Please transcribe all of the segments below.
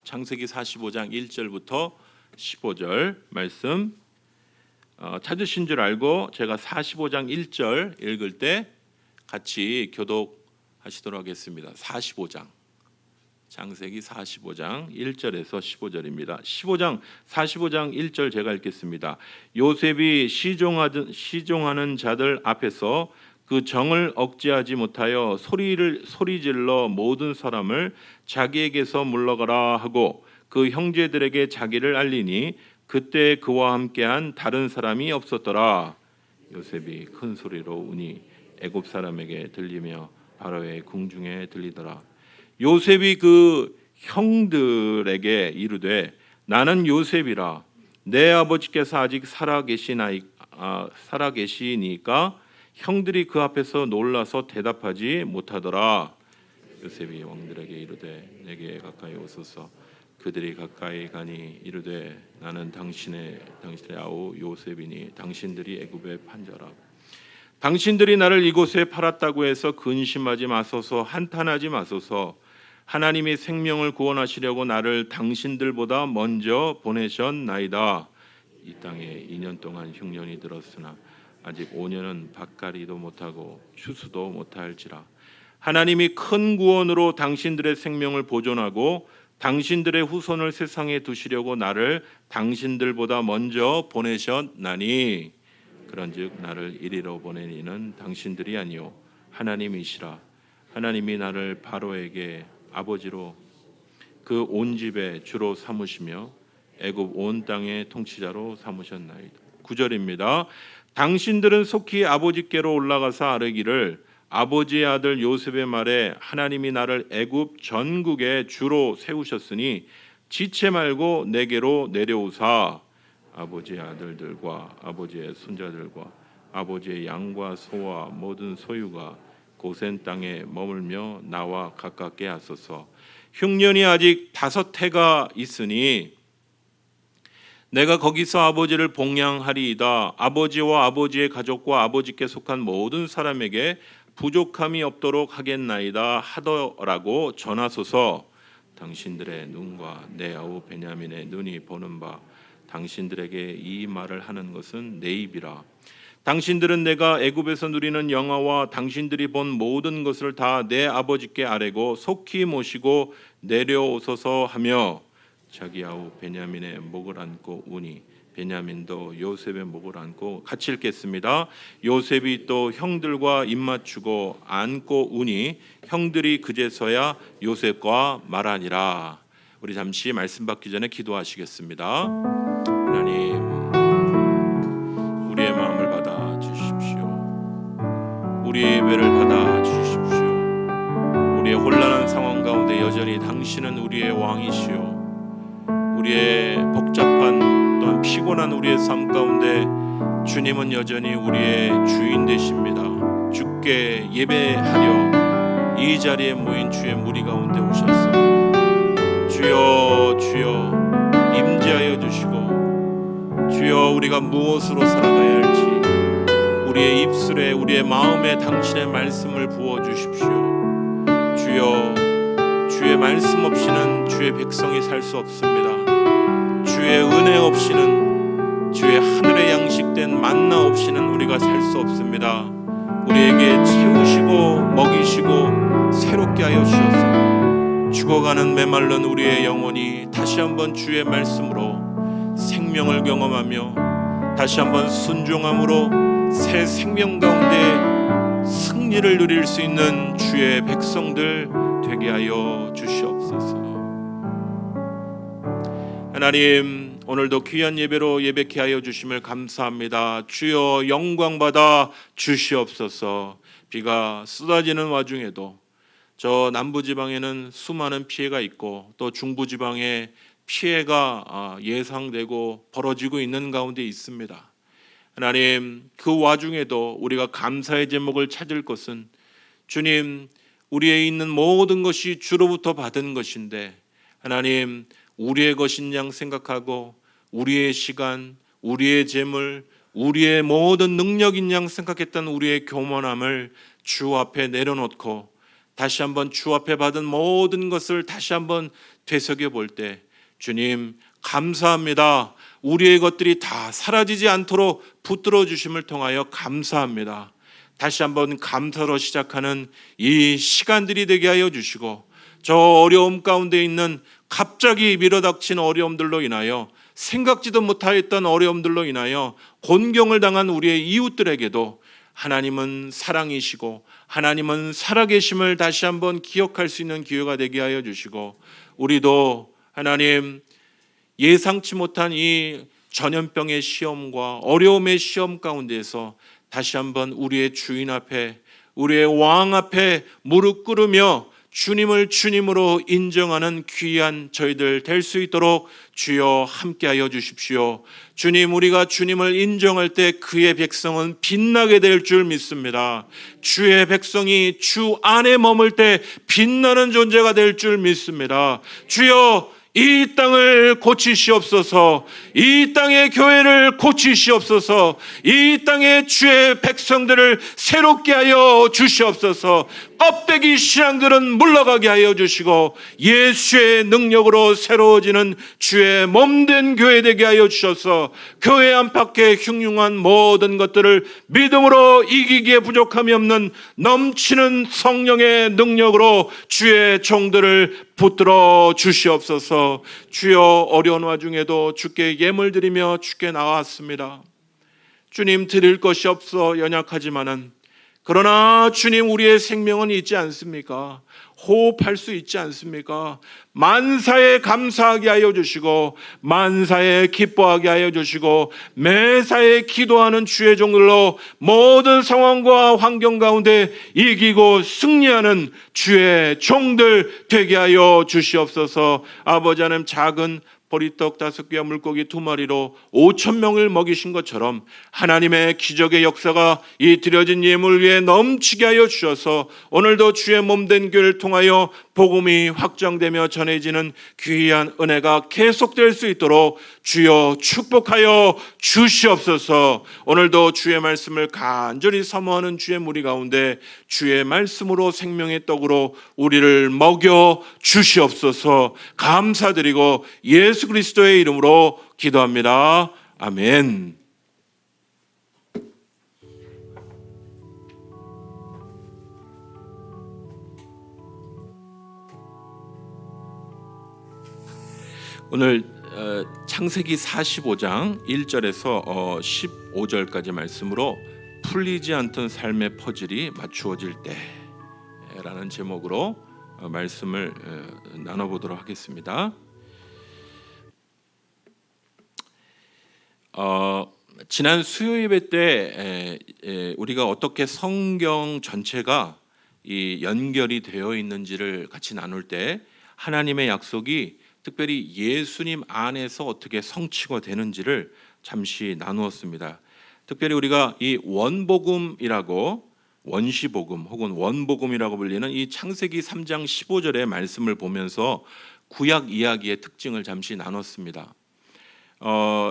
창세기 45장 1절부터 15절 말씀 찾으신 줄 알고 제가 45장 1절 읽을 때 같이 교독하시도록 하겠습니다. 45장 창세기 45장 1절에서 15절입니다. 45장 1절 제가 읽겠습니다. 요셉이 시종하는 자들 앞에서 그 정을 억제하지 못하여 소리질러 모든 사람을 자기에게서 물러가라 하고 그 형제들에게 자기를 알리니 그때 그와 함께한 다른 사람이 없었더라. 요셉이 큰 소리로 우니 애굽 사람에게 들리며 바로의 궁중에 들리더라. 요셉이 그 형들에게 이르되 나는 요셉이라. 내 아버지께서 아직 살아계시니까 형들이 그 앞에서 놀라서 대답하지 못하더라. 요셉이 왕들에게 이르되 내게 가까이 오소서. 그들이 가까이 가니 이르되 나는 당신의 아우 요셉이니 당신들이 애굽에 판자라. 당신들이 나를 이곳에 팔았다고 해서 근심하지 마소서. 한탄하지 마소서. 하나님이 생명을 구원하시려고 나를 당신들보다 먼저 보내셨나이다. 이 땅에 2년 동안 흉년이 들었으나 아직 5년은 밭갈이도 못하고 추수도 못할지라. 하나님이 큰 구원으로 당신들의 생명을 보존하고 당신들의 후손을 세상에 두시려고 나를 당신들보다 먼저 보내셨나니 그런즉 나를 이리로 보낸 이는 당신들이 아니요 하나님이시라. 하나님이 나를 바로에게 아버지로 그 온 집에 주로 삼으시며 애굽 온 땅의 통치자로 삼으셨나이다. 9절입니다. 당신들은 속히 아버지께로 올라가서 아뢰기를 아버지의 아들 요셉의 말에 하나님이 나를 애굽 전국에 주로 세우셨으니 지체 말고 내게로 내려오사 아버지의 아들들과 아버지의 손자들과 아버지의 양과 소와 모든 소유가 고센 땅에 머물며 나와 가깝게 하소서. 흉년이 아직 5해가 있으니 내가 거기서 아버지를 봉양하리이다. 아버지와 아버지의 가족과 아버지께 속한 모든 사람에게 부족함이 없도록 하겠나이다 하더라고 전하소서. 당신들의 눈과 내 아우 베냐민의 눈이 보는 바 당신들에게 이 말을 하는 것은 내 입이라. 당신들은 내가 애굽에서 누리는 영화와 당신들이 본 모든 것을 다 내 아버지께 아뢰고 속히 모시고 내려오소서 하며 자기 아우 베냐민의 목을 안고 우니 베냐민도 요셉의 목을 안고 같이 읽겠습니다. 요셉이 또 형들과 입맞추고 안고 우니 형들이 그제서야 요셉과 말하니라. 우리 잠시 말씀 받기 전에 기도하시겠습니다. 하나님, 우리의 마음을 받아 주십시오. 우리의 예배를 받아 주십시오. 우리의 혼란한 상황 가운데 여전히 당신은 우리의 왕이시오. 우리의 복잡한 또한 피곤한 우리의 삶 가운데 주님은 여전히 우리의 주인 되십니다. 주께 예배하려 이 자리에 모인 주의 무리 가운데 오셨어. 주여 주여 임재하여 주시고 주여 우리가 무엇으로 살아가야 할지 우리의 입술에 우리의 마음에 당신의 말씀을 부어주십시오. 주여 주의 말씀 없이는 주의 백성이 살 수 없습니다. 주의 은혜 없이는 주의 하늘의 양식된 만나 없이는 우리가 살 수 없습니다. 우리에게 채우시고 먹이시고 새롭게 하여 주셔서 죽어가는 메말른 우리의 영혼이 다시 한번 주의 말씀으로 생명을 경험하며 다시 한번 순종함으로 새 생명 가운데 승리를 누릴 수 있는 주의 백성들 되게 하여 주시옵소서. 하나님, 오늘도 귀한 예배로 예배케 하여 주심을 감사합니다. 주여 영광 받아 주시옵소서. 비가 쏟아지는 와중에도 저 남부지방에는 수많은 피해가 있고 또 중부지방에 피해가 예상되고 벌어지고 있는 가운데 있습니다. 하나님, 그 와중에도 우리가 감사의 제목을 찾을 것은 주님, 우리에 있는 모든 것이 주로부터 받은 것인데 하나님, 우리의 것인 양 생각하고 우리의 시간, 우리의 재물, 우리의 모든 능력인 양 생각했던 우리의 교만함을 주 앞에 내려놓고 다시 한번 주 앞에 받은 모든 것을 다시 한번 되새겨 볼 때 주님 감사합니다. 우리의 것들이 다 사라지지 않도록 붙들어 주심을 통하여 감사합니다. 다시 한번 감사로 시작하는 이 시간들이 되게 하여 주시고 저 어려움 가운데 있는 갑자기 밀어닥친 어려움들로 인하여 생각지도 못하였던 어려움들로 인하여 곤경을 당한 우리의 이웃들에게도 하나님은 사랑이시고 하나님은 살아계심을 다시 한번 기억할 수 있는 기회가 되게 하여 주시고 우리도 하나님 예상치 못한 이 전염병의 시험과 어려움의 시험 가운데에서 다시 한번 우리의 주인 앞에 우리의 왕 앞에 무릎 꿇으며 주님을 주님으로 인정하는 귀한 저희들 될 수 있도록 주여 함께하여 주십시오. 주님, 우리가 주님을 인정할 때 그의 백성은 빛나게 될 줄 믿습니다. 주의 백성이 주 안에 머물 때 빛나는 존재가 될 줄 믿습니다. 주여 이 땅을 고치시옵소서. 이 땅의 교회를 고치시옵소서. 이 땅의 주의 백성들을 새롭게 하여 주시옵소서. 껍데기 신앙들은 물러가게 하여 주시고 예수의 능력으로 새로워지는 주의 몸된 교회 되게 하여 주셔서 교회 안팎의 흉흉한 모든 것들을 믿음으로 이기기에 부족함이 없는 넘치는 성령의 능력으로 주의 종들을 붙들어 주시옵소서. 주여 어려운 와중에도 주께 예물 드리며 주께 나왔습니다. 주님 드릴 것이 없어 연약하지만은 그러나 주님 우리의 생명은 있지 않습니까? 호흡할 수 있지 않습니까? 만사에 감사하게 하여 주시고 만사에 기뻐하게 하여 주시고 매사에 기도하는 주의 종들로 모든 상황과 환경 가운데 이기고 승리하는 주의 종들 되게 하여 주시옵소서. 아버지 하나님 작은 보리떡 5개와 물고기 2마리로 5,000명을 먹이신 것처럼 하나님의 기적의 역사가 이 드려진 예물 위에 넘치게 하여 주셔서 오늘도 주의 몸된 교회를 통하여 복음이 확장되며 전해지는 귀한 은혜가 계속될 수 있도록 주여 축복하여 주시옵소서. 오늘도 주의 말씀을 간절히 사모하는 주의 무리 가운데 주의 말씀으로 생명의 떡으로 우리를 먹여 주시옵소서. 감사드리고 예수 그리스도의 이름으로 기도합니다. 아멘. 오늘 창세기 45장 1절에서 15절까지 말씀으로 풀리지 않던 삶의 퍼즐이 맞추어질 때라는 제목으로 말씀을 나눠보도록 하겠습니다. 지난 수요 예배 때 우리가 어떻게 성경 전체가 이 연결이 되어 있는지를 같이 나눌 때 하나님의 약속이 특별히 예수님 안에서 어떻게 성취가 되는지를 잠시 나누었습니다. 특별히 우리가 이 원복음이라고 원시복음 혹은 원복음이라고 불리는 이 창세기 3장 15절의 말씀을 보면서 구약 이야기의 특징을 잠시 나눴습니다.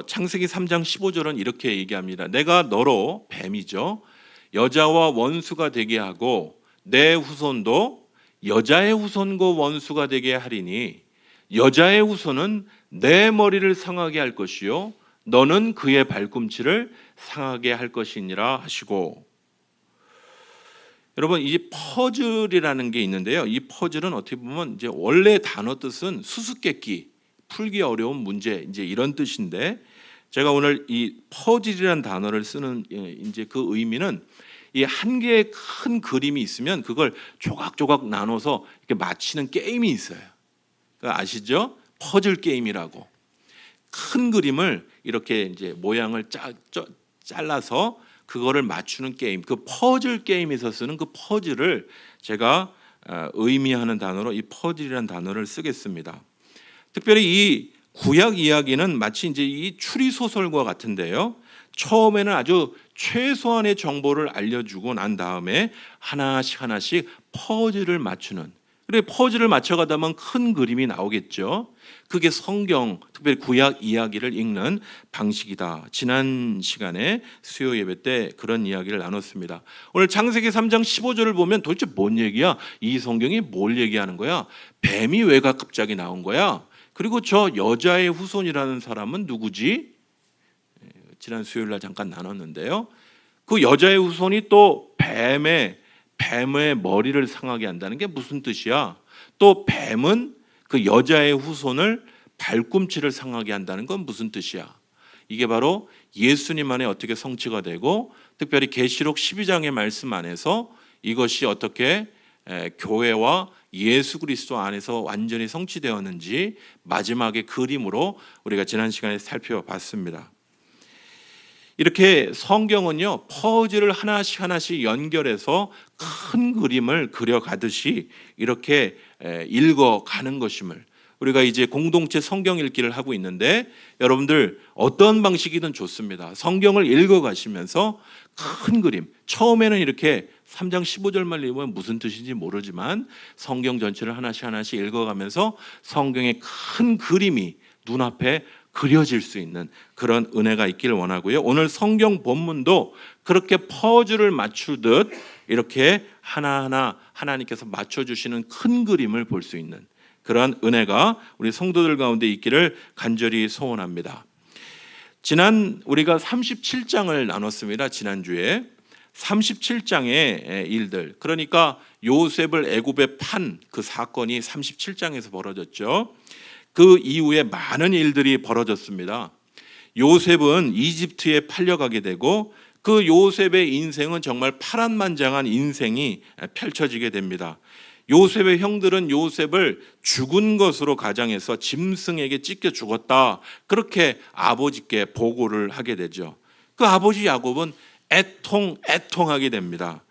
창세기 3장 15절은 이렇게 얘기합니다. 내가 너로 뱀이죠 여자와 원수가 되게 하고 내 후손도 여자의 후손과 원수가 되게 하리니 여자의 후손은 내 머리를 상하게 할 것이요 너는 그의 발꿈치를 상하게 할 것이니라 하시고, 여러분 이 퍼즐이라는 게 있는데요. 이 퍼즐은 어떻게 보면 이제 원래 단어 뜻은 수수께끼, 풀기 어려운 문제 이제 이런 뜻인데 제가 오늘 이 퍼즐이라는 단어를 쓰는 이제 그 의미는 이 한 개의 큰 그림이 있으면 그걸 조각조각 나눠서 이렇게 맞히는 게임이 있어요. 아시죠? 퍼즐 게임이라고. 큰 그림을 이렇게 이제 모양을 잘라서 그거를 맞추는 게임. 그 퍼즐 게임에서 쓰는 그 퍼즐을 제가 의미하는 단어로 이 퍼즐이라는 단어를 쓰겠습니다. 특별히 이 구약 이야기는 마치 이제 이 추리 소설과 같은데요. 처음에는 아주 최소한의 정보를 알려주고 난 다음에 하나씩 퍼즐을 맞추는. 그래 퍼즐을 맞춰가다 보면 큰 그림이 나오겠죠. 그게 성경, 특별히 구약 이야기를 읽는 방식이다. 지난 시간에 수요 예배 때 그런 이야기를 나눴습니다. 오늘 창세기 3장 15절을 보면 도대체 뭔 얘기야? 이 성경이 뭘 얘기하는 거야? 뱀이 왜 갑자기 나온 거야? 그리고 저 여자의 후손이라는 사람은 누구지? 지난 수요일 날 잠깐 나눴는데요. 그 여자의 후손이 또 뱀의 머리를 상하게 한다는 게 무슨 뜻이야? 또 뱀은 그 여자의 후손을 발꿈치를 상하게 한다는 건 무슨 뜻이야? 이게 바로 예수님 안에 어떻게 성취가 되고, 특별히 계시록 12장의 말씀 안에서 이것이 어떻게 교회와 예수 그리스도 안에서 완전히 성취되었는지 마지막에 그림으로 우리가 지난 시간에 살펴봤습니다. 이렇게 성경은요, 퍼즐을 하나씩 연결해서 큰 그림을 그려가듯이 이렇게 읽어가는 것임을, 우리가 이제 공동체 성경 읽기를 하고 있는데, 여러분들 어떤 방식이든 좋습니다. 성경을 읽어가시면서 큰 그림, 처음에는 이렇게 3장 15절만 읽으면 무슨 뜻인지 모르지만 성경 전체를 하나씩 읽어가면서 성경의 큰 그림이 눈앞에 그려질 수 있는 그런 은혜가 있기를 원하고요. 오늘 성경 본문도 그렇게 퍼즐을 맞추듯 이렇게 하나하나 하나님께서 맞춰주시는 큰 그림을 볼 수 있는 그런 은혜가 우리 성도들 가운데 있기를 간절히 소원합니다. 지난 우리가 37장을 나눴습니다. 지난주에 37장의 일들, 그러니까 요셉을 애굽에 판 그 사건이 37장에서 벌어졌죠. 그 이후에 많은 일들이 벌어졌습니다. 요셉은 이집트에 팔려가게 되고, 그 요셉의 인생은 정말 파란만장한 인생이 펼쳐지게 됩니다. 요셉의 형들은 요셉을 죽은 것으로 가장해서 짐승에게 찢겨 죽었다, 그렇게 아버지께 보고를 하게 되죠. 그 아버지 야곱은 애통하게 됩니다.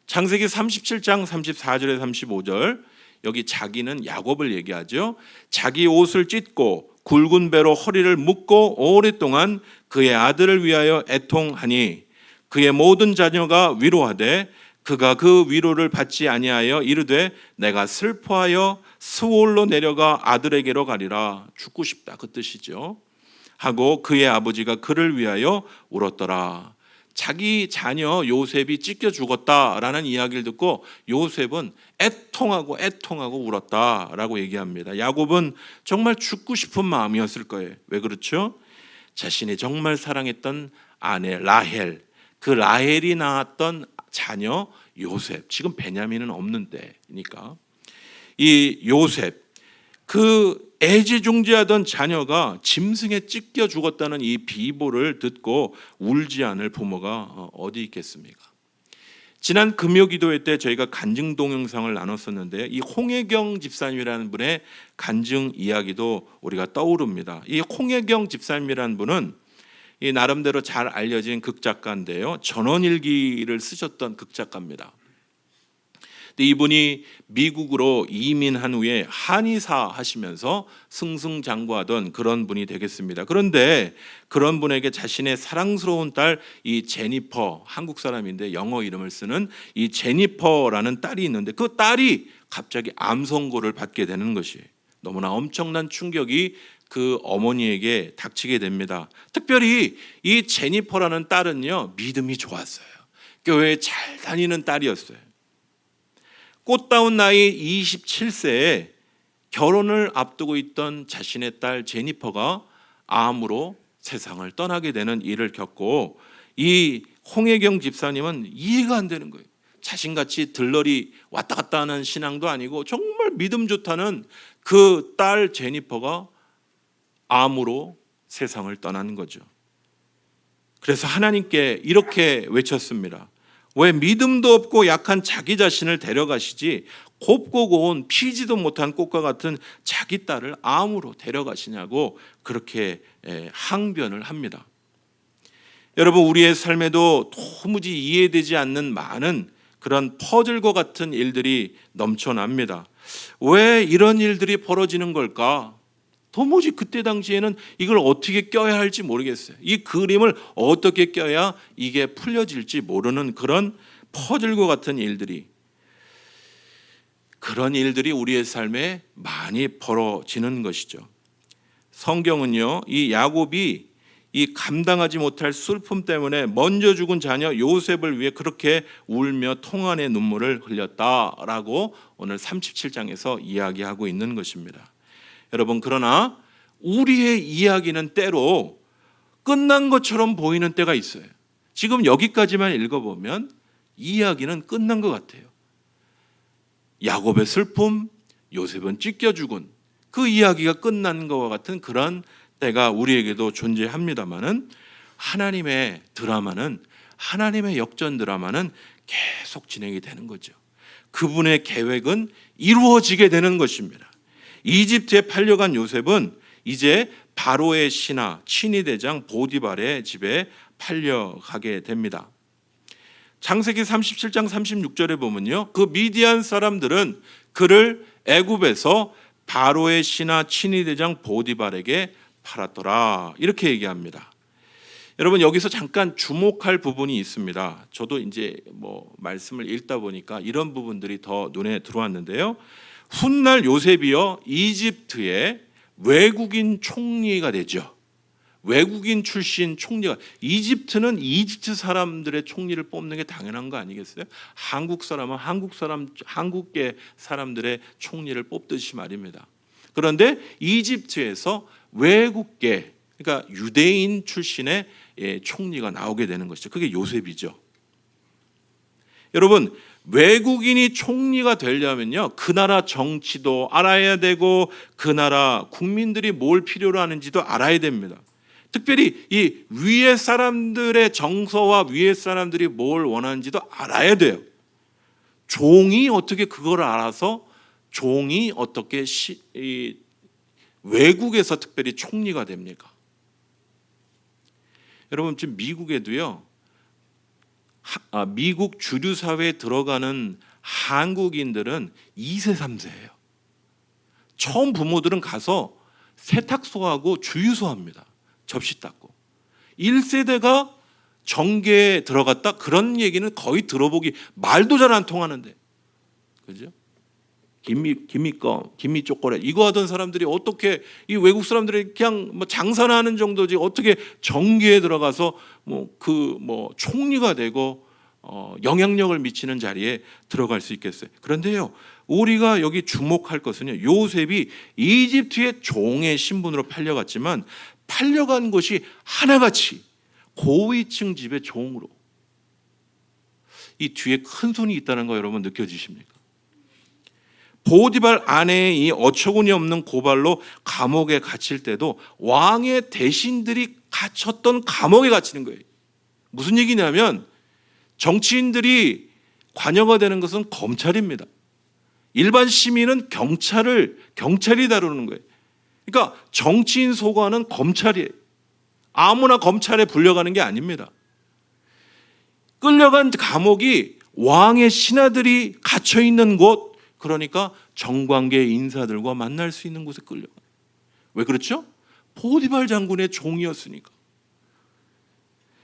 창세기 37장 34절에 35절, 여기 자기는 야곱을 얘기하죠. 자기 옷을 찢고 굵은 배로 허리를 묶고 오랫동안 그의 아들을 위하여 애통하니 그의 모든 자녀가 위로하되 그가 그 위로를 받지 아니하여 이르되 내가 슬퍼하여 스올로 내려가 아들에게로 가리라. 죽고 싶다, 그 뜻이죠. 하고 그의 아버지가 그를 위하여 울었더라. 자기 자녀 요셉이 찢겨 죽었다라는 이야기를 듣고 요셉은 애통하고 울었다라고 얘기합니다. 야곱은 정말 죽고 싶은 마음이었을 거예요. 왜 그렇죠? 자신이 정말 사랑했던 아내 라헬, 그 라헬이 낳았던 자녀 요셉, 지금 베냐민은 없는 때니까 이 요셉, 그 애지중지하던 자녀가 짐승에 찢겨 죽었다는 이 비보를 듣고 울지 않을 부모가 어디 있겠습니까? 지난 금요기도회 때 저희가 간증 동영상을 나눴었는데, 이 홍혜경 집사님이라는 분의 간증 이야기도 우리가 떠오릅니다. 이 홍혜경 집사님이라는 분은 이 나름대로 잘 알려진 극작가인데요, 전원일기를 쓰셨던 극작가입니다. 이분이 미국으로 이민한 후에 한의사 하시면서 승승장구하던 그런 분이 되겠습니다. 그런데 그런 분에게 자신의 사랑스러운 딸 이 제니퍼, 한국 사람인데 영어 이름을 쓰는 이 제니퍼라는 딸이 있는데, 그 딸이 갑자기 암 선고를 받게 되는 것이 너무나 엄청난 충격이 그 어머니에게 닥치게 됩니다. 특별히 이 제니퍼라는 딸은요, 믿음이 좋았어요. 교회에 잘 다니는 딸이었어요. 꽃다운 나이 27세에 결혼을 앞두고 있던 자신의 딸 제니퍼가 암으로 세상을 떠나게 되는 일을 겪고, 이 홍혜경 집사님은 이해가 안 되는 거예요. 자신같이 들러리 왔다 갔다 하는 신앙도 아니고 정말 믿음 좋다는 그 딸 제니퍼가 암으로 세상을 떠나는 거죠. 그래서 하나님께 이렇게 외쳤습니다. 왜 믿음도 없고 약한 자기 자신을 데려가시지 곱고 고운 피지도 못한 꽃과 같은 자기 딸을 암으로 데려가시냐고 그렇게 항변을 합니다. 여러분, 우리의 삶에도 도무지 이해되지 않는 많은 그런 퍼즐과 같은 일들이 넘쳐납니다. 왜 이런 일들이 벌어지는 걸까? 도무지 그때 당시에는 이걸 어떻게 껴야 할지 모르겠어요. 이 그림을 어떻게 껴야 이게 풀려질지 모르는 그런 퍼즐과 같은 일들이, 그런 일들이 우리의 삶에 많이 벌어지는 것이죠. 성경은요, 이 야곱이 이 감당하지 못할 슬픔 때문에 먼저 죽은 자녀 요셉을 위해 그렇게 울며 통한의 눈물을 흘렸다라고 오늘 37장에서 이야기하고 있는 것입니다. 여러분, 그러나 우리의 이야기는 때로 끝난 것처럼 보이는 때가 있어요. 지금 여기까지만 읽어보면 이야기는 끝난 것 같아요. 야곱의 슬픔, 요셉은 찢겨 죽은 그 이야기가 끝난 것과 같은 그런 때가 우리에게도 존재합니다마는 하나님의 드라마는, 하나님의 역전 드라마는 계속 진행이 되는 거죠. 그분의 계획은 이루어지게 되는 것입니다. 이집트에 팔려간 요셉은 이제 바로의 신하 친위 대장 보디발의 집에 팔려가게 됩니다. 창세기 37장 36절에 보면요, 그 미디안 사람들은 그를 애굽에서 바로의 신하 친위 대장 보디발에게 팔았더라, 이렇게 얘기합니다. 여러분, 여기서 잠깐 주목할 부분이 있습니다. 저도 이제 말씀을 읽다 보니까 이런 부분들이 더 눈에 들어왔는데요. 훗날 요셉이요 이집트의 외국인 총리가 되죠. 외국인 출신 총리가, 이집트는 이집트 사람들의 총리를 뽑는 게 당연한 거 아니겠어요? 한국 사람은 한국계 사람들의 총리를 뽑듯이 말입니다. 그런데 이집트에서 외국계, 그러니까 유대인 출신의 총리가 나오게 되는 것이죠. 그게 요셉이죠. 여러분, 외국인이 총리가 되려면요, 그 나라 정치도 알아야 되고 그 나라 국민들이 뭘 필요로 하는지도 알아야 됩니다. 특별히 이 위에 사람들의 정서와 위에 사람들이 뭘 원하는지도 알아야 돼요. 종이 어떻게 그걸 알아서 종이 어떻게 외국에서 특별히 총리가 됩니까? 여러분, 지금 미국에도요, 미국 주류 사회에 들어가는 한국인들은 2세, 3세예요. 처음 부모들은 가서 세탁소하고 주유소 합니다. 접시 닦고. 1세대가 정계에 들어갔다, 그런 얘기는 거의 들어보기, 말도 잘 안 통하는데, 그죠? 김미 초콜릿 이거 하던 사람들이 어떻게, 이 외국 사람들이 그냥 장사나 하는 정도지 어떻게 정계에 들어가서 총리가 되고 영향력을 미치는 자리에 들어갈 수 있겠어요? 그런데요, 우리가 여기 주목할 것은요, 요셉이 이집트의 종의 신분으로 팔려갔지만 팔려간 것이 하나같이 고위층 집의 종으로. 이 뒤에 큰 손이 있다는 거 여러분 느껴지십니까? 보디발 아내의 이 어처구니 없는 고발로 감옥에 갇힐 때도 왕의 대신들이 갇혔던 감옥에 갇히는 거예요. 무슨 얘기냐면 정치인들이 관여가 되는 것은 검찰입니다. 일반 시민은 경찰이 다루는 거예요. 그러니까 정치인 소관은 검찰이에요. 아무나 검찰에 불려가는 게 아닙니다. 끌려간 감옥이 왕의 신하들이 갇혀 있는 곳, 그러니까 정관계 인사들과 만날 수 있는 곳에 끌려가요. 왜 그렇죠? 보디발 장군의 종이었으니까.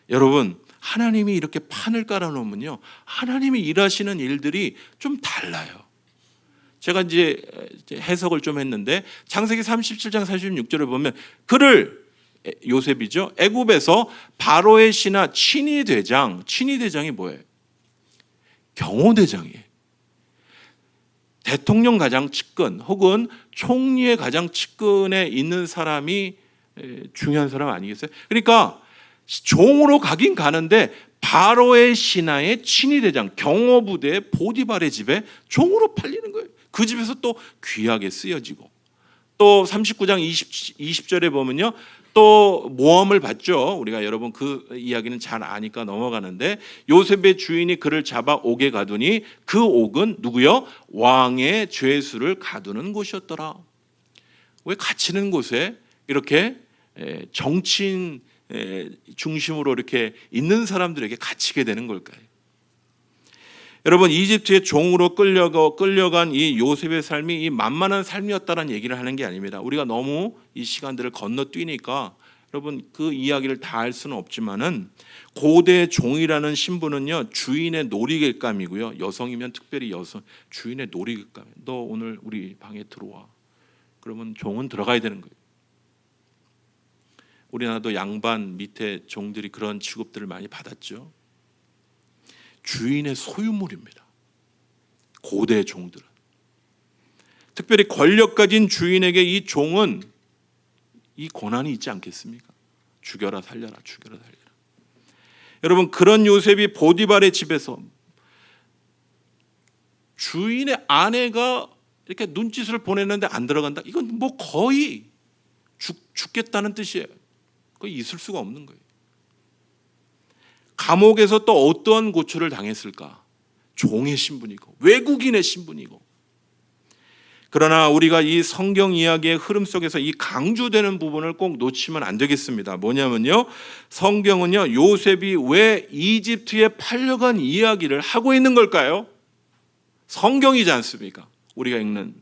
여러분, 하나님이 이렇게 판을 깔아놓으면요, 하나님이 일하시는 일들이 좀 달라요. 제가 이제 해석을 좀 했는데 창세기 37장 46절을 보면 그를, 요셉이죠, 애굽에서 바로의 신하 친위 대장이 뭐예요? 경호대장이에요. 대통령 가장 측근 혹은 총리의 가장 측근에 있는 사람이 중요한 사람 아니겠어요? 그러니까 종으로 가긴 가는데 바로의 신하의 친위 대장, 경호부대의 보디발의 집에 종으로 팔리는 거예요. 그 집에서 또 귀하게 쓰여지고, 또 39장 20절에 보면요, 또 모함을 받죠. 우리가 여러분 그 이야기는 잘 아니까 넘어가는데, 요셉의 주인이 그를 잡아 옥에 가두니 그 옥은 누구요? 왕의 죄수를 가두는 곳이었더라. 왜 갇히는 곳에 이렇게 정치인 중심으로 이렇게 있는 사람들에게 갇히게 되는 걸까요? 여러분, 이집트의 종으로 끌려간 이 요셉의 삶이 이 만만한 삶이었다는 얘기를 하는 게 아닙니다. 우리가 너무 이 시간들을 건너뛰니까 여러분 그 이야기를 다 할 수는 없지만은, 고대 종이라는 신분은요, 주인의 놀이객감이고요. 여성이면 특별히 주인의 놀이객감. 너 오늘 우리 방에 들어와. 그러면 종은 들어가야 되는 거예요. 우리나라도 양반 밑에 종들이 그런 취급들을 많이 받았죠. 주인의 소유물입니다. 고대 종들은. 특별히 권력 가진 주인에게 이 종은 이 고난이 있지 않겠습니까? 죽여라 살려라, 죽여라 살려라. 여러분, 그런 요셉이 보디발의 집에서 주인의 아내가 이렇게 눈짓을 보내는데 안 들어간다? 이건 뭐 거의 죽겠다는 뜻이에요. 거의 있을 수가 없는 거예요. 감옥에서 또 어떠한 고초를 당했을까? 종의 신분이고 외국인의 신분이고. 그러나 우리가 이 성경 이야기의 흐름 속에서 이 강조되는 부분을 꼭 놓치면 안 되겠습니다. 뭐냐면요, 성경은요 요셉이 왜 이집트에 팔려간 이야기를 하고 있는 걸까요? 성경이지 않습니까? 우리가 읽는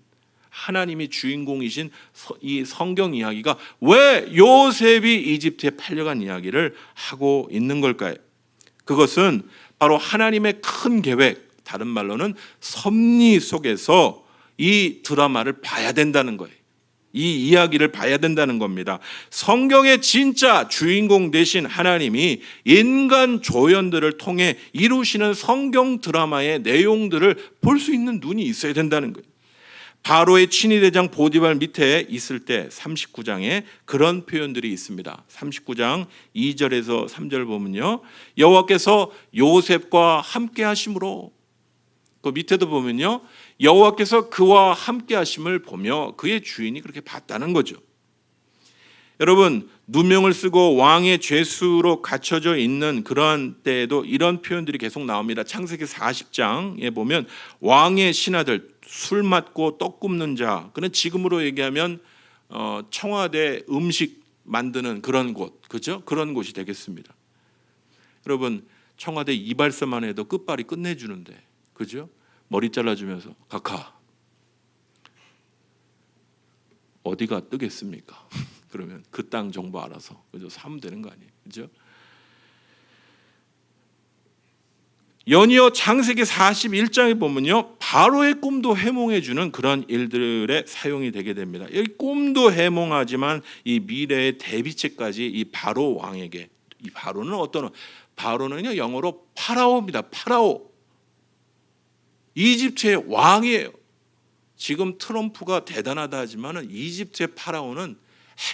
하나님이 주인공이신 이 성경 이야기가 왜 요셉이 이집트에 팔려간 이야기를 하고 있는 걸까요? 그것은 바로 하나님의 큰 계획, 다른 말로는 섭리 속에서 이 드라마를 봐야 된다는 거예요. 이 이야기를 봐야 된다는 겁니다. 성경의 진짜 주인공 되신 하나님이 인간 조연들을 통해 이루시는 성경 드라마의 내용들을 볼 수 있는 눈이 있어야 된다는 거예요. 바로의 친위대장 보디발 밑에 있을 때 39장에 그런 표현들이 있습니다. 39장 2절에서 3절 보면요, 여호와께서 요셉과 함께 하심으로, 그 밑에도 보면요, 여호와께서 그와 함께 하심을 보며 그의 주인이 그렇게 봤다는 거죠. 여러분, 누명을 쓰고 왕의 죄수로 갇혀져 있는 그러한 때에도 이런 표현들이 계속 나옵니다. 창세기 40장에 보면 왕의 신하들, 술 맞고 떡 굽는 자, 그는 지금으로 얘기하면 청와대 음식 만드는 그런 곳, 그죠? 그런 곳이 되겠습니다. 여러분, 청와대 이발사만 해도 끝발이 끝내주는데, 그죠? 머리 잘라주면서 각하 어디가 뜨겠습니까? 그러면 그 땅 정보 알아서 그죠? 사면 되는 거 아니에요, 그죠? 연이어 창세기 41장에 보면요, 바로의 꿈도 해몽해 주는 그런 일들에 사용이 되게 됩니다. 이 꿈도 해몽하지만 이 미래의 대비책까지 이 바로 왕에게, 이 바로는 어떤, 바로는요 영어로 파라오입니다. 파라오. 이집트의 왕이에요. 지금 트럼프가 대단하다 하지만 이집트의 파라오는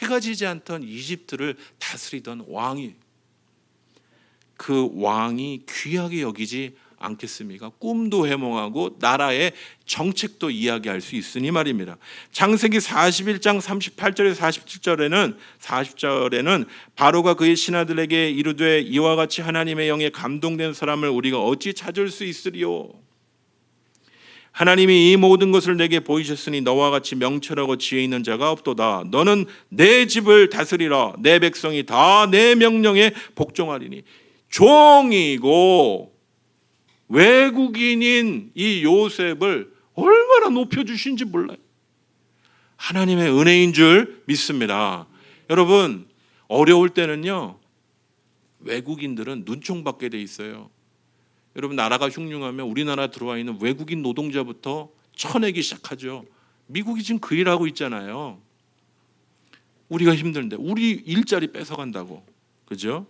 해가 지지 않던 이집트를 다스리던 왕이에요. 그 왕이 귀하게 여기지 않겠습니까? 꿈도 해몽하고 나라의 정책도 이야기할 수 있으니 말입니다. 창세기 41장 38절에서 40절에는 바로가 그의 신하들에게 이르되 이와 같이 하나님의 영에 감동된 사람을 우리가 어찌 찾을 수 있으리요? 하나님이 이 모든 것을 내게 보이셨으니 너와 같이 명철하고 지혜 있는 자가 없도다. 너는 내 집을 다스리라. 내 백성이 다 내 명령에 복종하리니. 종이고 외국인인 이 요셉을 얼마나 높여주신지 몰라요. 하나님의 은혜인 줄 믿습니다. 여러분, 어려울 때는요 외국인들은 눈총받게 돼 있어요. 여러분, 나라가 흉흉하면 우리나라 들어와 있는 외국인 노동자부터 쳐내기 시작하죠. 미국이 지금 그 일하고 있잖아요. 우리가 힘든데 우리 일자리 뺏어간다고, 그죠?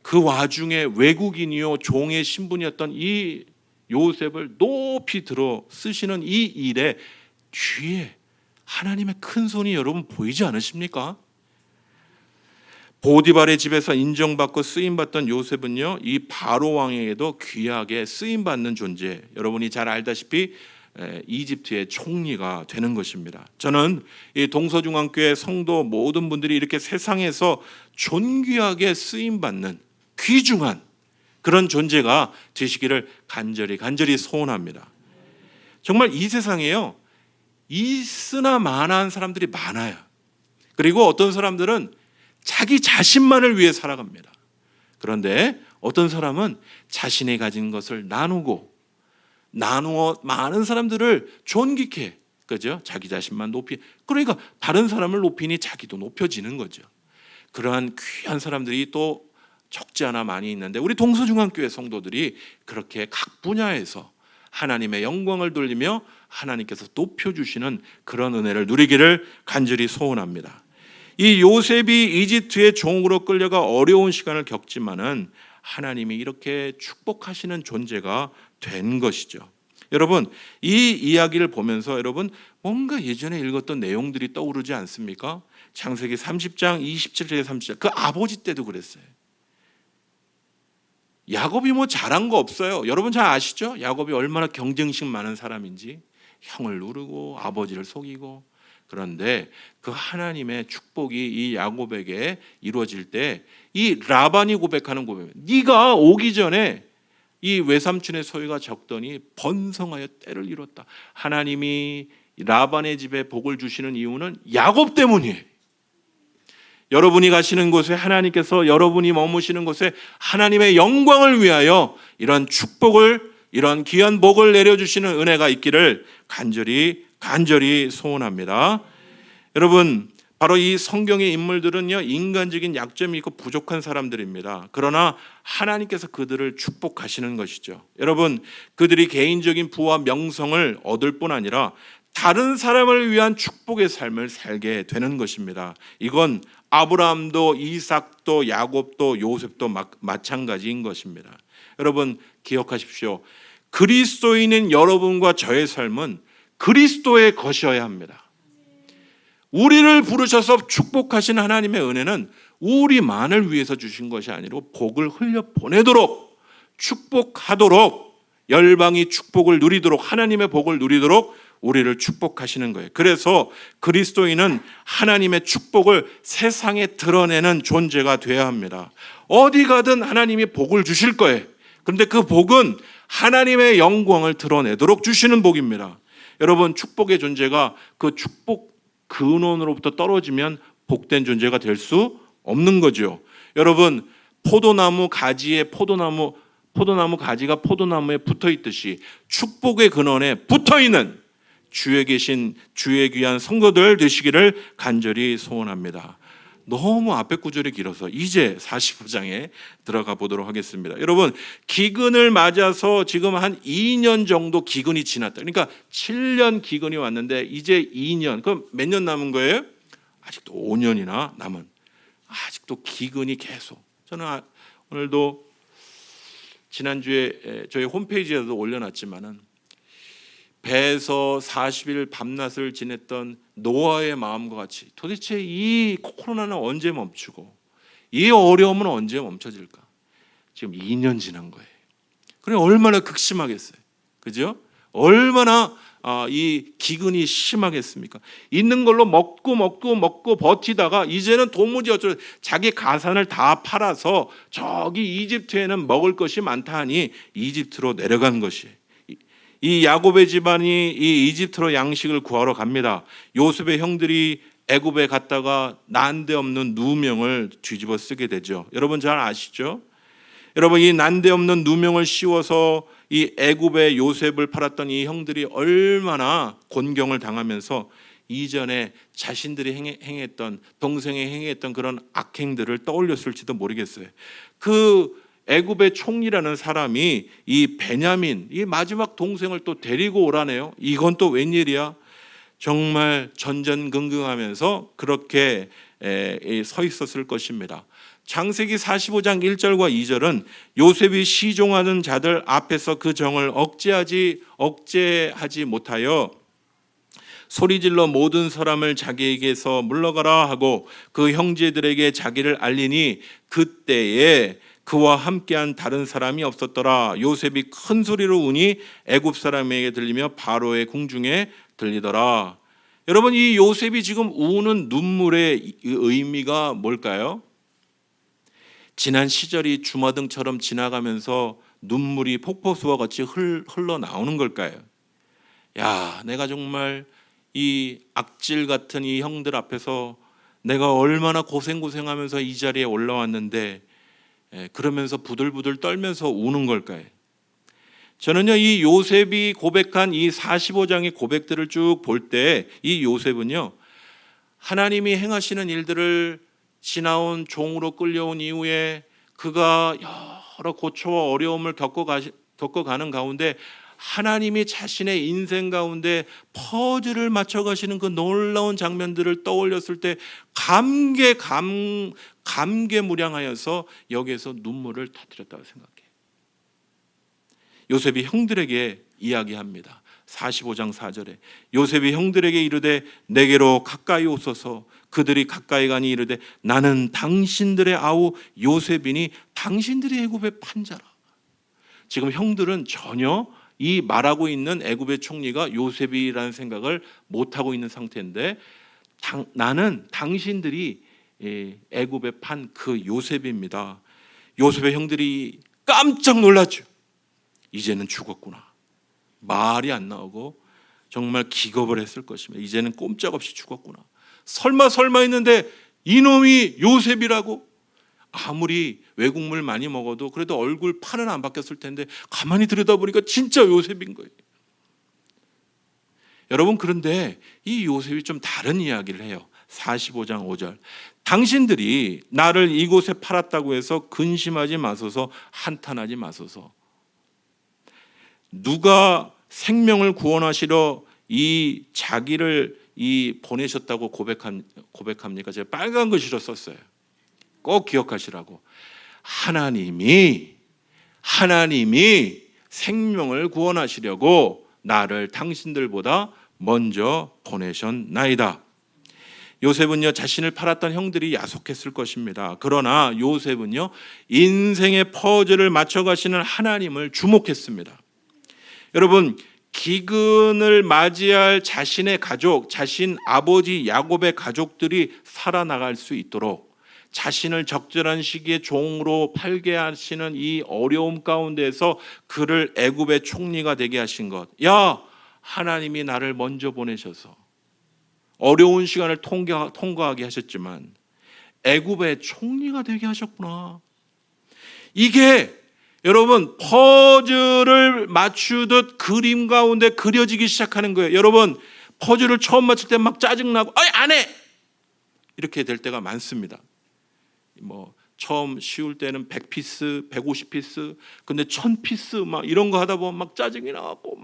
그 와중에 외국인이요 종의 신분이었던 이 요셉을 높이 들어 쓰시는 이 일에 뒤에 하나님의 큰 손이 여러분 보이지 않으십니까? 보디발의 집에서 인정받고 쓰임받던 요셉은요 이 바로 왕에게도 귀하게 쓰임받는 존재, 여러분이 잘 알다시피 이집트의 총리가 되는 것입니다. 저는 이 동서중앙교회 성도 모든 분들이 이렇게 세상에서 존귀하게 쓰임받는 귀중한 그런 존재가 되시기를 간절히 소원합니다. 정말 이 세상에요 있으나 마나한 사람들이 많아요. 그리고 어떤 사람들은 자기 자신만을 위해 살아갑니다. 그런데 어떤 사람은 자신이 가진 것을 나누어 많은 사람들을 존귀케, 그죠? 자기 자신만 그러니까 다른 사람을 높이니 자기도 높여지는 거죠. 그러한 귀한 사람들이 또 적지 않아 많이 있는데 우리 동서중앙교회 성도들이 그렇게 각 분야에서 하나님의 영광을 돌리며 하나님께서 높여주시는 그런 은혜를 누리기를 간절히 소원합니다. 이 요셉이 이집트의 종으로 끌려가 어려운 시간을 겪지만은 하나님이 이렇게 축복하시는 존재가 된 것이죠. 여러분, 이 이야기를 보면서 여러분 뭔가 예전에 읽었던 내용들이 떠오르지 않습니까? 창세기 30장 27절에 30절, 그 아버지 때도 그랬어요. 야곱이 뭐 잘한 거 없어요. 여러분 잘 아시죠? 야곱이 얼마나 경쟁심 많은 사람인지. 형을 누르고 아버지를 속이고. 그런데 그 하나님의 축복이 이 야곱에게 이루어질 때 이 라반이 고백하는 고백, 네가 오기 전에 이 외삼촌의 소유가 적더니 번성하여 때를 이뤘다. 하나님이 라반의 집에 복을 주시는 이유는 야곱 때문이에요. 여러분이 가시는 곳에, 하나님께서 여러분이 머무시는 곳에 하나님의 영광을 위하여 이런 축복을, 이런 귀한 복을 내려주시는 은혜가 있기를 간절히 소원합니다. 여러분, 바로 이 성경의 인물들은요, 인간적인 약점이 있고 부족한 사람들입니다. 그러나 하나님께서 그들을 축복하시는 것이죠. 여러분, 그들이 개인적인 부와 명성을 얻을 뿐 아니라 다른 사람을 위한 축복의 삶을 살게 되는 것입니다. 이건 아브라함도 이삭도 야곱도 요셉도 마찬가지인 것입니다. 여러분 기억하십시오. 그리스도인인 여러분과 저의 삶은 그리스도의 것이어야 합니다. 우리를 부르셔서 축복하신 하나님의 은혜는 우리만을 위해서 주신 것이 아니고 복을 흘려 보내도록, 축복하도록, 열방이 축복을 누리도록, 하나님의 복을 누리도록 우리를 축복하시는 거예요. 그래서 그리스도인은 하나님의 축복을 세상에 드러내는 존재가 되어야 합니다. 어디 가든 하나님이 복을 주실 거예요. 그런데 그 복은 하나님의 영광을 드러내도록 주시는 복입니다. 여러분, 축복의 존재가 그 축복 근원으로부터 떨어지면 복된 존재가 될 수 없는 거죠. 여러분, 포도나무 가지에 포도나무 가지가 포도나무에 붙어 있듯이 축복의 근원에 붙어 있는 주에 계신 주의 귀한 성도들 되시기를 간절히 소원합니다. 너무 앞에 구절이 길어서 이제 45장에 들어가 보도록 하겠습니다. 여러분, 기근을 맞아서 지금 한 2년 정도 기근이 지났다. 그러니까 7년 기근이 왔는데 이제 2년. 그럼 몇 년 남은 거예요? 아직도 5년이나 남은. 아직도 기근이 계속. 저는 오늘도 지난주에 저희 홈페이지에도 올려놨지만은 배에서 40일 밤낮을 지냈던 노아의 마음과 같이 도대체 이 코로나는 언제 멈추고 이 어려움은 언제 멈춰질까? 지금 2년 지난 거예요. 그래 얼마나 극심하겠어요. 그죠? 얼마나 이 기근이 심하겠습니까? 있는 걸로 먹고 버티다가 이제는 도무지 어쩌 자기 가산을 다 팔아서 저기 이집트에는 먹을 것이 많다 하니 이집트로 내려간 것이에요. 이 야곱의 집안이 이 이집트로 양식을 구하러 갑니다. 요셉의 형들이 애굽에 갔다가 난데없는 누명을 뒤집어 쓰게 되죠. 여러분 잘 아시죠? 여러분, 이 난데없는 누명을 씌워서 이 애굽의 요셉을 팔았던 이 형들이 얼마나 곤경을 당하면서 이전에 자신들이 행했던, 동생이 행했던 그런 악행들을 떠올렸을지도 모르겠어요. 그 애굽의 총리라는 사람이 이 베냐민, 이 마지막 동생을 또 데리고 오라네요. 이건 또 웬일이야? 정말 전전긍긍하면서 그렇게 서 있었을 것입니다. 창세기 45장 1절과 2절은 요셉이 시종하는 자들 앞에서 그 정을 억제하지 못하여 소리질러 모든 사람을 자기에게서 물러가라 하고 그 형제들에게 자기를 알리니 그때에 그와 함께한 다른 사람이 없었더라. 요셉이 큰 소리로 우니 애굽 사람에게 들리며 바로의 궁중에 들리더라. 여러분, 이 요셉이 지금 우는 눈물의 의미가 뭘까요? 지난 시절이 주마등처럼 지나가면서 눈물이 폭포수와 같이 흘러나오는 걸까요? 야, 내가 정말 이 악질 같은 이 형들 앞에서 내가 얼마나 고생하면서 이 자리에 올라왔는데 그러면서 부들부들 떨면서 우는 걸까요? 저는요, 이 요셉이 고백한 이 45장의 고백들을 쭉 볼 때 이 요셉은요, 하나님이 행하시는 일들을 지나온 종으로 끌려온 이후에 그가 여러 고초와 어려움을 겪어가는 가운데 하나님이 자신의 인생 가운데 퍼즐을 맞춰가시는 그 놀라운 장면들을 떠올렸을 때 감개무량하여서 여기에서 눈물을 터뜨렸다고 생각해요. 요셉이 형들에게 이야기합니다. 45장 4절에 요셉이 형들에게 이르되 내게로 가까이 오소서. 그들이 가까이 가니 이르되 나는 당신들의 아우 요셉이니 당신들이 애굽의 판자라. 지금 형들은 전혀 이 말하고 있는 애굽의 총리가 요셉이라는 생각을 못하고 있는 상태인데 나는 당신들이 애굽에 판 그 요셉입니다. 요셉의 형들이 깜짝 놀랐죠. 이제는 죽었구나. 말이 안 나오고 정말 기겁을 했을 것입니다. 이제는 꼼짝없이 죽었구나. 설마 했는데 이놈이 요셉이라고? 아무리 외국물 많이 먹어도 그래도 얼굴 판은 안 바뀌었을 텐데 가만히 들여다보니까 진짜 요셉인 거예요. 여러분, 그런데 이 요셉이 좀 다른 이야기를 해요. 45장 5절 당신들이 나를 이곳에 팔았다고 해서 근심하지 마소서. 한탄하지 마소서. 누가 생명을 구원하시러 이 자기를 보내셨다고 고백합니까? 제가 빨간 글씨로 썼어요. 꼭 기억하시라고. 하나님이 생명을 구원하시려고 나를 당신들보다 먼저 보내셨나이다. 요셉은요, 자신을 팔았던 형들이 야속했을 것입니다. 그러나 요셉은요, 인생의 퍼즐을 맞춰가시는 하나님을 주목했습니다. 여러분, 기근을 맞이할 자신의 가족, 자신 아버지 야곱의 가족들이 살아나갈 수 있도록 자신을 적절한 시기에 종으로 팔게 하시는 이 어려움 가운데서 그를 애굽의 총리가 되게 하신 것. 야, 하나님이 나를 먼저 보내셔서 어려운 시간을 통과하게 하셨지만 애굽의 총리가 되게 하셨구나. 이게 여러분, 퍼즐을 맞추듯 그림 가운데 그려지기 시작하는 거예요. 여러분, 퍼즐을 처음 맞출 때 막 짜증나고 안 해! 이렇게 될 때가 많습니다. 처음 쉬울 때는 100피스, 150피스, 근데 1000피스 막 이런 거 하다 보면 막 짜증이 나고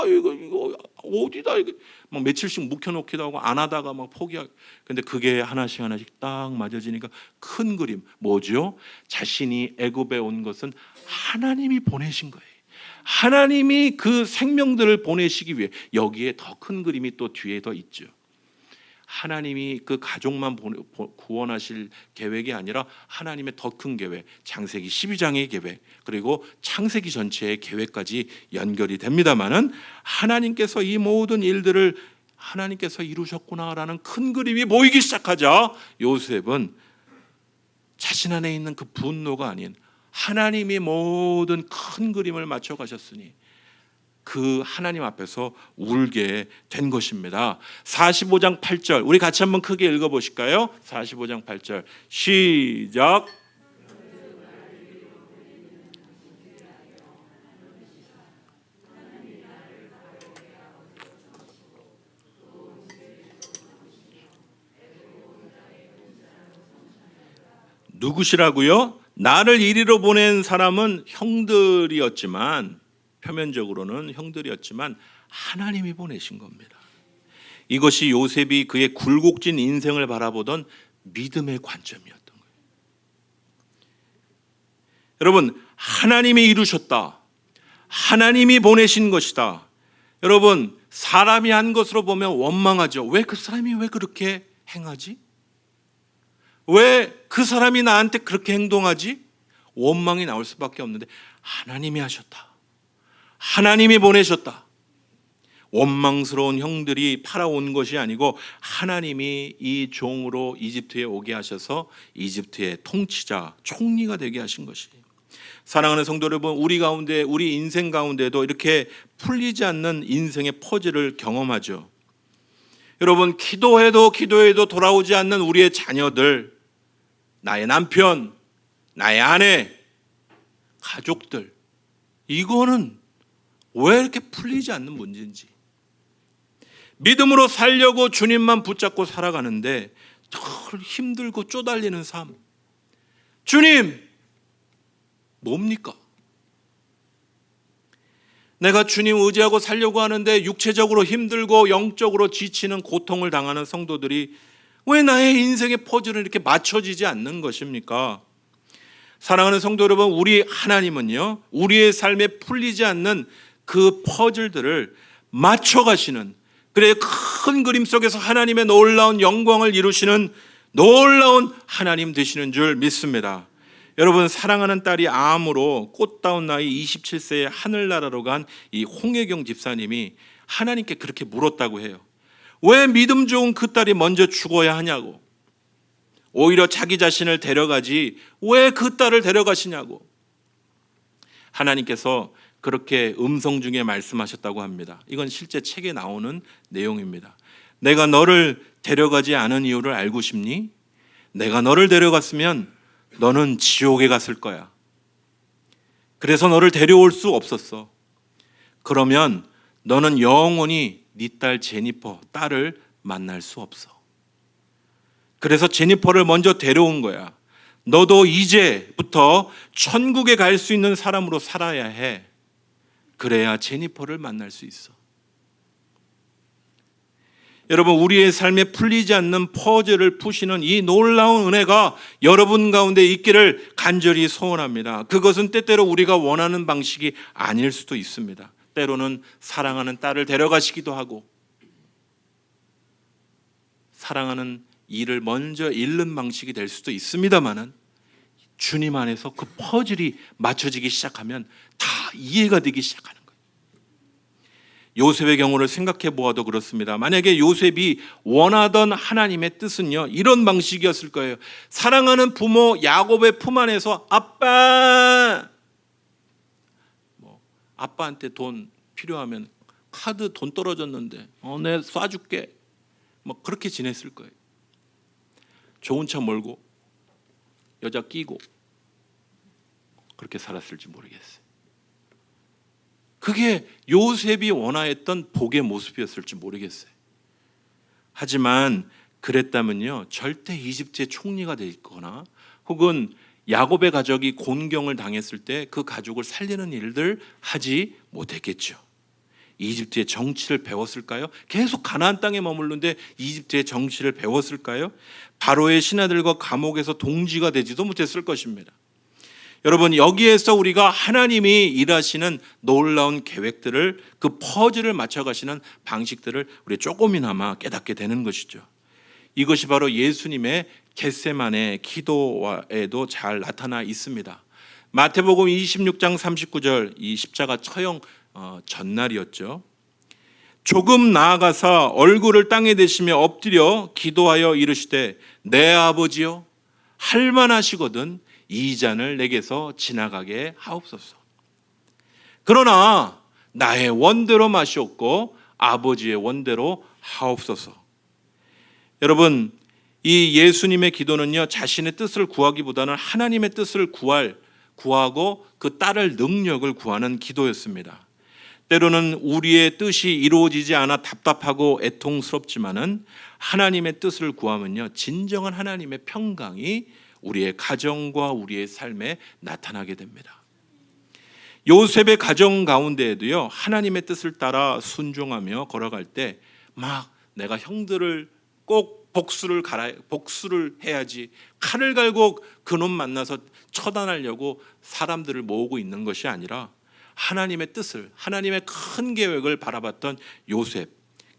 이거 어디다 이게 막 며칠씩 묵혀놓기도 하고 안 하다가 막 포기하고. 근데 그게 하나씩 딱 맞아지니까 큰 그림 뭐죠? 자신이 애굽에 온 것은 하나님이 보내신 거예요. 하나님이 그 생명들을 보내시기 위해. 여기에 더 큰 그림이 또 뒤에 더 있죠. 하나님이 그 가족만 구원하실 계획이 아니라 하나님의 더 큰 계획, 창세기 12장의 계획, 그리고 창세기 전체의 계획까지 연결이 됩니다마는 하나님께서 이 모든 일들을 하나님께서 이루셨구나라는 큰 그림이 보이기 시작하자 요셉은 자신 안에 있는 그 분노가 아닌 하나님이 모든 큰 그림을 맞춰 가셨으니 그 하나님 앞에서 울게 된 것입니다. 45장 8절 우리 같이 한번 크게 읽어보실까요? 45장 8절 시작. 누구시라고요? 나를 이리로 보낸 사람은 형들이었지만, 표면적으로는 형들이었지만 하나님이 보내신 겁니다. 이것이 요셉이 그의 굴곡진 인생을 바라보던 믿음의 관점이었던 거예요. 여러분, 하나님이 이루셨다, 하나님이 보내신 것이다. 여러분, 사람이 한 것으로 보면 원망하죠. 왜 그 사람이 왜 그렇게 행하지? 왜 그 사람이 나한테 그렇게 행동하지? 원망이 나올 수밖에 없는데 하나님이 하셨다, 하나님이 보내셨다. 원망스러운 형들이 팔아온 것이 아니고 하나님이 이 종으로 이집트에 오게 하셔서 이집트의 통치자, 총리가 되게 하신 것이. 사랑하는 성도 여러분, 우리 가운데, 우리 인생 가운데도 이렇게 풀리지 않는 인생의 퍼즐을 경험하죠. 여러분, 기도해도 돌아오지 않는 우리의 자녀들, 나의 남편, 나의 아내, 가족들, 이거는 왜 이렇게 풀리지 않는 문제인지. 믿음으로 살려고 주님만 붙잡고 살아가는데 늘 힘들고 쪼달리는 삶. 주님, 뭡니까? 내가 주님 의지하고 살려고 하는데 육체적으로 힘들고 영적으로 지치는 고통을 당하는 성도들이 왜 나의 인생의 퍼즐은 이렇게 맞춰지지 않는 것입니까? 사랑하는 성도 여러분, 우리 하나님은요, 우리의 삶에 풀리지 않는 그 퍼즐들을 맞춰가시는, 그래 큰 그림 속에서 하나님의 놀라운 영광을 이루시는 놀라운 하나님 되시는 줄 믿습니다. 여러분, 사랑하는 딸이 암으로 꽃다운 나이 27세에 하늘나라로 간 이 홍혜경 집사님이 하나님께 그렇게 물었다고 해요. 왜 믿음 좋은 그 딸이 먼저 죽어야 하냐고. 오히려 자기 자신을 데려가지 왜 그 딸을 데려가시냐고. 하나님께서 그렇게 음성 중에 말씀하셨다고 합니다. 이건 실제 책에 나오는 내용입니다. 내가 너를 데려가지 않은 이유를 알고 싶니? 내가 너를 데려갔으면 너는 지옥에 갔을 거야. 그래서 너를 데려올 수 없었어. 그러면 너는 영원히 네 딸 제니퍼, 딸을 만날 수 없어. 그래서 제니퍼를 먼저 데려온 거야. 너도 이제부터 천국에 갈 수 있는 사람으로 살아야 해. 그래야 제니퍼를 만날 수 있어. 여러분, 우리의 삶에 풀리지 않는 퍼즐을 푸시는 이 놀라운 은혜가 여러분 가운데 있기를 간절히 소원합니다. 그것은 때때로 우리가 원하는 방식이 아닐 수도 있습니다. 때로는 사랑하는 딸을 데려가시기도 하고, 사랑하는 일을 먼저 잃는 방식이 될 수도 있습니다만은, 주님 안에서 그 퍼즐이 맞춰지기 시작하면 다 이해가 되기 시작하는 거예요. 요셉의 경우를 생각해 보아도 그렇습니다. 만약에 요셉이 원하던 하나님의 뜻은요, 이런 방식이었을 거예요. 사랑하는 부모 야곱의 품 안에서 아빠한테 돈 필요하면 카드 돈 떨어졌는데 내가 쏴줄게, 그렇게 지냈을 거예요. 좋은 차 몰고 여자 끼고 그렇게 살았을지 모르겠어요. 그게 요셉이 원하였던 복의 모습이었을지 모르겠어요. 하지만 그랬다면요, 절대 이집트의 총리가 되거나 혹은 야곱의 가족이 곤경을 당했을 때 그 가족을 살리는 일들 하지 못했겠죠. 이집트의 정치를 배웠을까요? 계속 가나안 땅에 머물는데 이집트의 정치를 배웠을까요? 바로의 신하들과 감옥에서 동지가 되지도 못했을 것입니다. 여러분, 여기에서 우리가 하나님이 일하시는 놀라운 계획들을, 그 퍼즐을 맞춰가시는 방식들을 우리 조금이나마 깨닫게 되는 것이죠. 이것이 바로 예수님의 겟세마네 기도에도 잘 나타나 있습니다. 마태복음 26장 39절, 이 십자가 처형 전날이었죠. 조금 나아가사 얼굴을 땅에 대시며 엎드려 기도하여 이르시되 내 아버지여, 할만하시거든 이 잔을 내게서 지나가게 하옵소서. 그러나 나의 원대로 마시옵고 아버지의 원대로 하옵소서. 여러분, 이 예수님의 기도는요, 자신의 뜻을 구하기보다는 하나님의 뜻을 구하고 그 따를 능력을 구하는 기도였습니다. 때로는 우리의 뜻이 이루어지지 않아 답답하고 애통스럽지만은 하나님의 뜻을 구하면요, 진정한 하나님의 평강이 우리의 가정과 우리의 삶에 나타나게 됩니다. 요셉의 가정 가운데에도요, 하나님의 뜻을 따라 순종하며 걸어갈 때 막 내가 형들을 꼭 복수를 해야지, 칼을 갈고 그놈 만나서 처단하려고 사람들을 모으고 있는 것이 아니라 하나님의 뜻을, 하나님의 큰 계획을 바라봤던 요셉,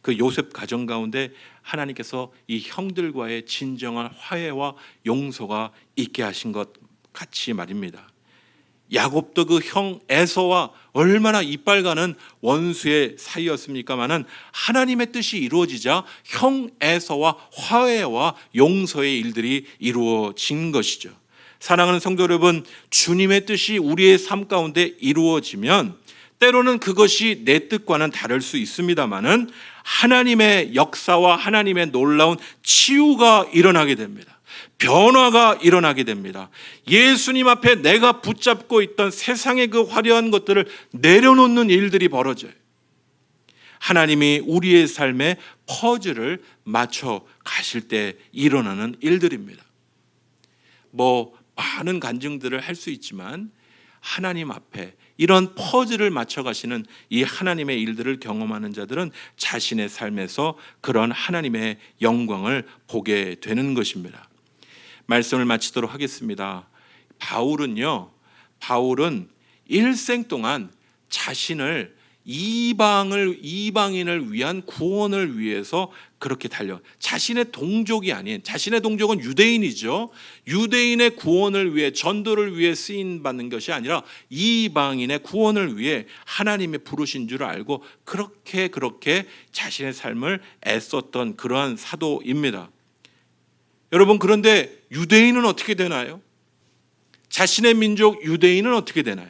그 요셉 가정 가운데 하나님께서 이 형들과의 진정한 화해와 용서가 있게 하신 것 같이 말입니다. 야곱도 그 형 에서와 얼마나 이빨 가는 원수의 사이였습니까마는 하나님의 뜻이 이루어지자 형 에서와 화해와 용서의 일들이 이루어진 것이죠. 사랑하는 성도 여러분, 주님의 뜻이 우리의 삶 가운데 이루어지면 때로는 그것이 내 뜻과는 다를 수 있습니다마는 하나님의 역사와 하나님의 놀라운 치유가 일어나게 됩니다. 변화가 일어나게 됩니다. 예수님 앞에 내가 붙잡고 있던 세상의 그 화려한 것들을 내려놓는 일들이 벌어져요. 하나님이 우리의 삶에 퍼즐을 맞춰 가실 때 일어나는 일들입니다. 많은 간증들을 할 수 있지만 하나님 앞에 이런 퍼즐을 맞춰가시는 이 하나님의 일들을 경험하는 자들은 자신의 삶에서 그런 하나님의 영광을 보게 되는 것입니다. 말씀을 마치도록 하겠습니다. 바울은 일생 동안 자신을 이방인을 위한 구원을 위해서 그렇게 자신의 동족이 아닌, 자신의 동족은 유대인이죠. 유대인의 구원을 위해, 전도를 위해 쓰임 받는 것이 아니라 이방인의 구원을 위해 하나님의 부르신 줄 알고 그렇게 자신의 삶을 애썼던 그러한 사도입니다. 여러분, 그런데 유대인은 어떻게 되나요? 자신의 민족 유대인은 어떻게 되나요?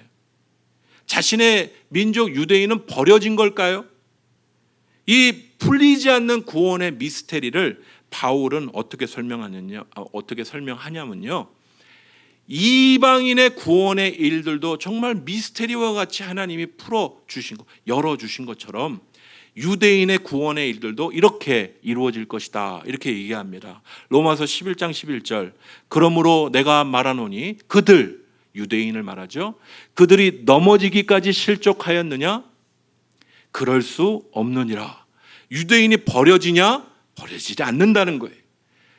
자신의 민족 유대인은 버려진 걸까요? 이 풀리지 않는 구원의 미스테리를 바울은 어떻게 설명하냐면요. 이방인의 구원의 일들도 정말 미스테리와 같이 하나님이 풀어주신 것, 열어주신 것처럼 유대인의 구원의 일들도 이렇게 이루어질 것이다, 이렇게 얘기합니다. 로마서 11장 11절, 그러므로 내가 말하노니 그들, 유대인을 말하죠. 그들이 넘어지기까지 실족하였느냐? 그럴 수 없느니라. 유대인이 버려지냐? 버려지지 않는다는 거예요.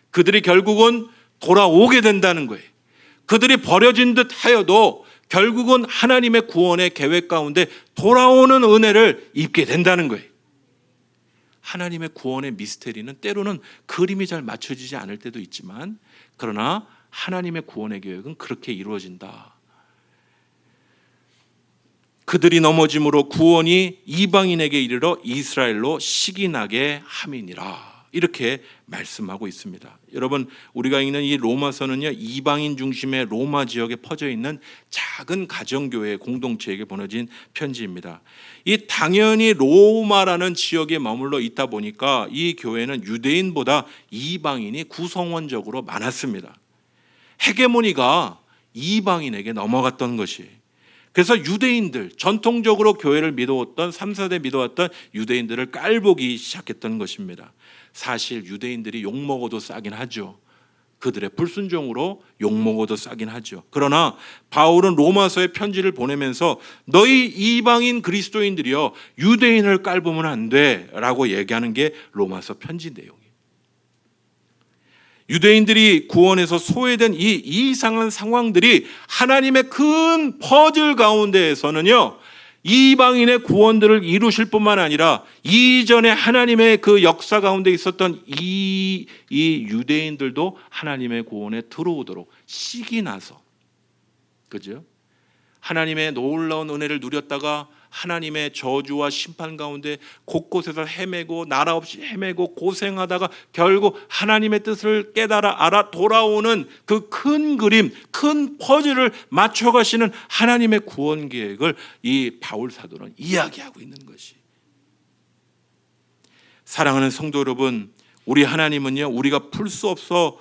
그들이 결국은 돌아오게 된다는 거예요. 그들이 버려진 듯 하여도 결국은 하나님의 구원의 계획 가운데 돌아오는 은혜를 입게 된다는 거예요. 하나님의 구원의 미스테리는 때로는 그림이 잘 맞춰지지 않을 때도 있지만, 그러나 하나님의 구원의 계획은 그렇게 이루어진다. 그들이 넘어짐으로 구원이 이방인에게 이르러 이스라엘로 시기나게 함이니라, 이렇게 말씀하고 있습니다. 여러분, 우리가 읽는 이 로마서는요, 이방인 중심의 로마 지역에 퍼져 있는 작은 가정교회 공동체에게 보내진 편지입니다. 이 당연히 로마라는 지역에 머물러 있다 보니까 이 교회는 유대인보다 이방인이 구성원적으로 많았습니다. 헤게모니가 이방인에게 넘어갔던 것이, 그래서 유대인들, 전통적으로 교회를 믿어왔던 3, 4대 믿어왔던 유대인들을 깔보기 시작했던 것입니다. 사실 유대인들이 욕먹어도 싸긴 하죠. 그들의 불순종으로 욕먹어도 싸긴 하죠. 그러나 바울은 로마서의 편지를 보내면서 너희 이방인 그리스도인들이여 유대인을 깔보면 안 돼 라고 얘기하는 게 로마서 편지 내용이에요. 유대인들이 구원에서 소외된 이 이상한 상황들이 하나님의 큰 퍼즐 가운데에서는요, 이방인의 구원들을 이루실 뿐만 아니라 이전에 하나님의 그 역사 가운데 있었던 이 유대인들도 하나님의 구원에 들어오도록 시기 나서, 그죠? 하나님의 놀라운 은혜를 누렸다가 하나님의 저주와 심판 가운데 곳곳에서 헤매고 나라 없이 헤매고 고생하다가 결국 하나님의 뜻을 깨달아 알아 돌아오는 그 큰 그림, 큰 퍼즐을 맞춰가시는 하나님의 구원 계획을 이 바울 사도는 이야기하고 있는 것이. 사랑하는 성도 여러분, 우리 하나님은요, 우리가 풀 수 없어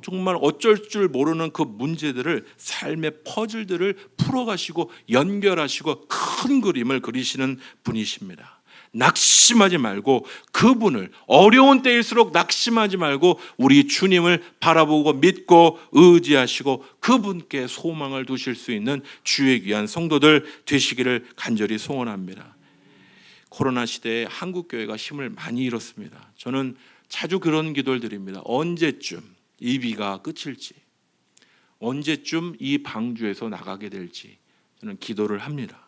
정말 어쩔 줄 모르는 그 문제들을, 삶의 퍼즐들을 풀어가시고 연결하시고 큰 그림을 그리시는 분이십니다. 낙심하지 말고, 그분을, 어려운 때일수록 낙심하지 말고 우리 주님을 바라보고 믿고 의지하시고 그분께 소망을 두실 수 있는 주의 귀한 성도들 되시기를 간절히 소원합니다. 코로나 시대에 한국교회가 힘을 많이 잃었습니다. 저는 자주 그런 기도를 드립니다. 언제쯤 이 비가 그칠지, 언제쯤 이 방주에서 나가게 될지 저는 기도를 합니다.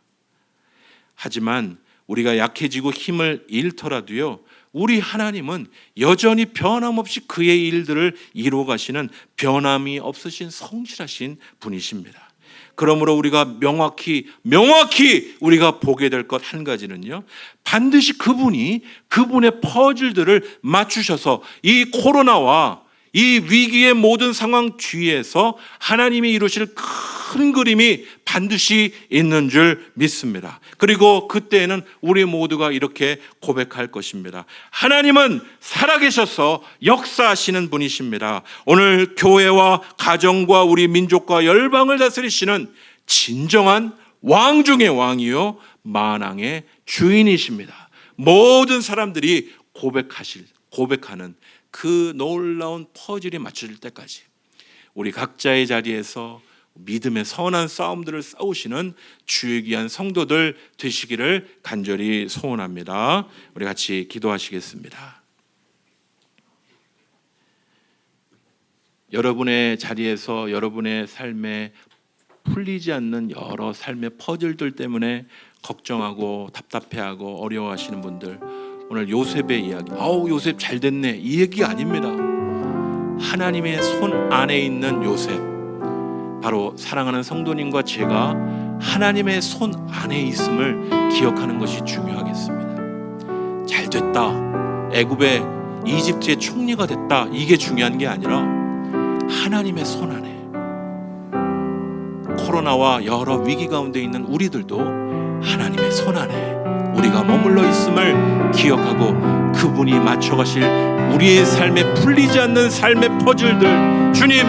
하지만 우리가 약해지고 힘을 잃더라도요, 우리 하나님은 여전히 변함없이 그의 일들을 이루어 가시는 변함이 없으신 성실하신 분이십니다. 그러므로 우리가 명확히 우리가 보게 될 것 한 가지는요, 반드시 그분이 그분의 퍼즐들을 맞추셔서 이 코로나와 이 위기의 모든 상황 뒤에서 하나님이 이루실 큰 그림이 반드시 있는 줄 믿습니다. 그리고 그때에는 우리 모두가 이렇게 고백할 것입니다. 하나님은 살아계셔서 역사하시는 분이십니다. 오늘 교회와 가정과 우리 민족과 열방을 다스리시는 진정한 왕 중의 왕이요 만왕의 주인이십니다. 모든 사람들이 고백하는 그 놀라운 퍼즐이 맞춰질 때까지 우리 각자의 자리에서 믿음의 선한 싸움들을 싸우시는 주의 귀한 성도들 되시기를 간절히 소원합니다. 우리 같이 기도하시겠습니다. 여러분의 자리에서 여러분의 삶에 풀리지 않는 여러 삶의 퍼즐들 때문에 걱정하고 답답해하고 어려워하시는 분들, 오늘 요셉의 이야기, 요셉 잘 됐네, 이 얘기가 아닙니다. 하나님의 손 안에 있는 요셉, 바로 사랑하는 성도님과 제가 하나님의 손 안에 있음을 기억하는 것이 중요하겠습니다. 잘 됐다, 애굽의 이집트의 총리가 됐다, 이게 중요한 게 아니라 하나님의 손 안에, 코로나와 여러 위기 가운데 있는 우리들도 하나님의 손 안에 우리가 머물러 있음을 기억하고 그분이 맞춰가실 우리의 삶에 풀리지 않는 삶의 퍼즐들 주님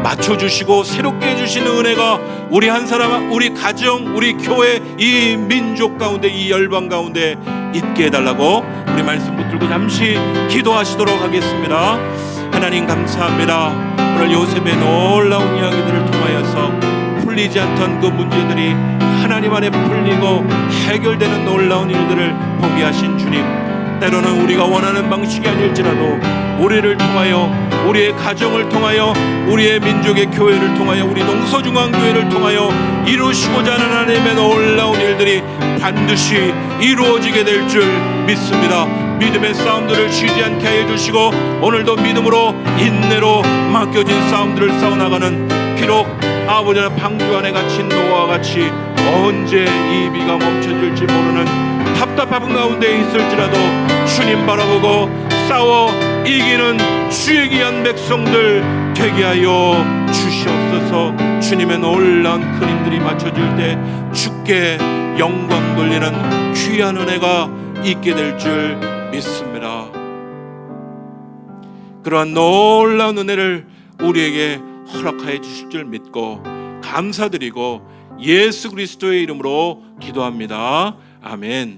맞춰주시고 새롭게 해주시는 은혜가 우리 한 사람, 우리 가정, 우리 교회, 이 민족 가운데, 이 열방 가운데 있게 해달라고 우리 말씀 붙들고 잠시 기도하시도록 하겠습니다. 하나님 감사합니다. 오늘 요셉의 놀라운 이야기들을 통하여서 풀리지 않던 그 문제들이 하나님 안에 풀리고 해결되는 놀라운 일들을 보게 하신 주님, 때로는 우리가 원하는 방식이 아닐지라도 우리를 통하여, 우리의 가정을 통하여, 우리의 민족의 교회를 통하여, 우리 동서중앙교회를 통하여 이루시고자 하는 하나님의 놀라운 일들이 반드시 이루어지게 될 줄 믿습니다. 믿음의 싸움들을 쉬지 않게 해주시고 오늘도 믿음으로 인내로 맡겨진 싸움들을 싸워나가는, 비록 아버지 하나님 방주 안에 갇힌 노아와 같이 언제 이 비가 멈춰질지 모르는 답답한 가운데 있을지라도 주님 바라보고 싸워 이기는 주의 귀한 백성들 되게 하여 주시옵소서. 주님의 놀라운 큰 힘들이 맞춰질 때 주께 영광 돌리는 귀한 은혜가 있게 될 줄 믿습니다. 그러한 놀라운 은혜를 우리에게 허락하여 주실 줄 믿고 감사드리고 예수 그리스도의 이름으로 기도합니다. 아멘.